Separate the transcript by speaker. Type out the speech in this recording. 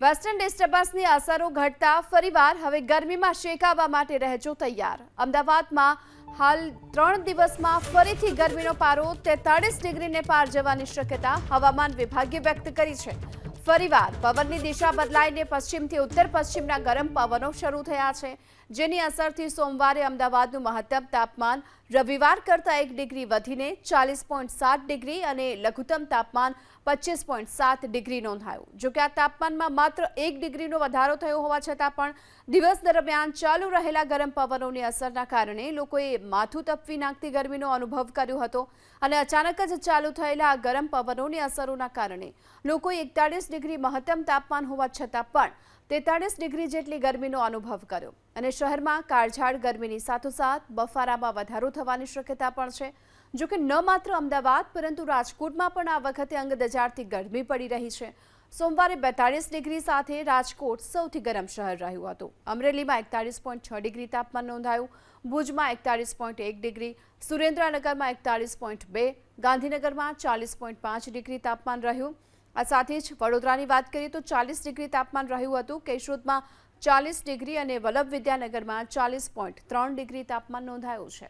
Speaker 1: Western ડિસ્ટર્બન્સની અસરો ઘટતા ફરીવાર હવે ગરમીમાં શેકાવા માટે રહેજો તૈયાર। અમદાવાદમાં હાલ 3 દિવસમાં ફરીથી ગરમીનો પારો 43 ડિગ્રીને પાર જવાની શક્યતા હવામાન વિભાગે વ્યક્ત કરી છે। ફરીવાર પવનની દિશા બદલાઈને પશ્ચિમથી ઉત્તર પશ્ચિમના ગરમ પવનો શરૂ થયા છે, જેની અસરથી સોમવારે અમદાવાદનું મહત્તમ તાપમાન રવિવાર કરતાં 1 ડિગ્રી વધીને 40.7 ડિગ્રી અને લઘુત્તમ તાપમાન 25.7 ડિગ્રી નોંધાયું। જો કે આ તાપમાનમાં માત્ર 1 ડિગ્રીનો વધારો થયો હોવા છતાં પણ દિવસ દરમિયાન ચાલુ રહેલા ગરમ પવનોની અસરના કારણે લોકોએ માથું તપવી નાખતી ગરમીનો અનુભવ કર્યો હતો અને અચાનક જ ચાલુ થયેલા આ ગરમ પવનોની અસરોના કારણે લોકોએ 41 ડિગ્રી મહત્તમ તાપમાન હોવા છતાં પણ 43 ડિગ્રી જેટલી ગરમીનો અનુભવ કર્યો અને શહેરમાં કાળઝાળ ગરમીની સાથોસાથ બફારામાં વધારો થવાની શક્યતા પણ છે। જો કે ન માત્ર અમદાવાદ પરંતુ રાજકોટમાં પણ આ વખતે અંગદજારથી ગરમી પડી રહી છે। સોમવારે 42 ડિગ્રી સાથે રાજકોટ સૌથી ગરમ શહેર રહ્યું હતું। અમરેલીમાં 41.6 ડિગ્રી તાપમાન નોંધાયું, ભુજમાં 41.1 ડિગ્રી, સુરેન્દ્રનગરમાં 41.2, ગાંધીનગરમાં 40.5 ડિગ્રી તાપમાન રહ્યું। આ સાથે જ વડોદરાની વાત કરીએ તો 40 ડિગ્રી તાપમાન રહ્યું હતું, કેશોદમાં 40 ડિગ્રી અને વલ્લભ વિદ્યાનગરમાં 40.3 ડિગ્રી તાપમાન નોંધાયું છે।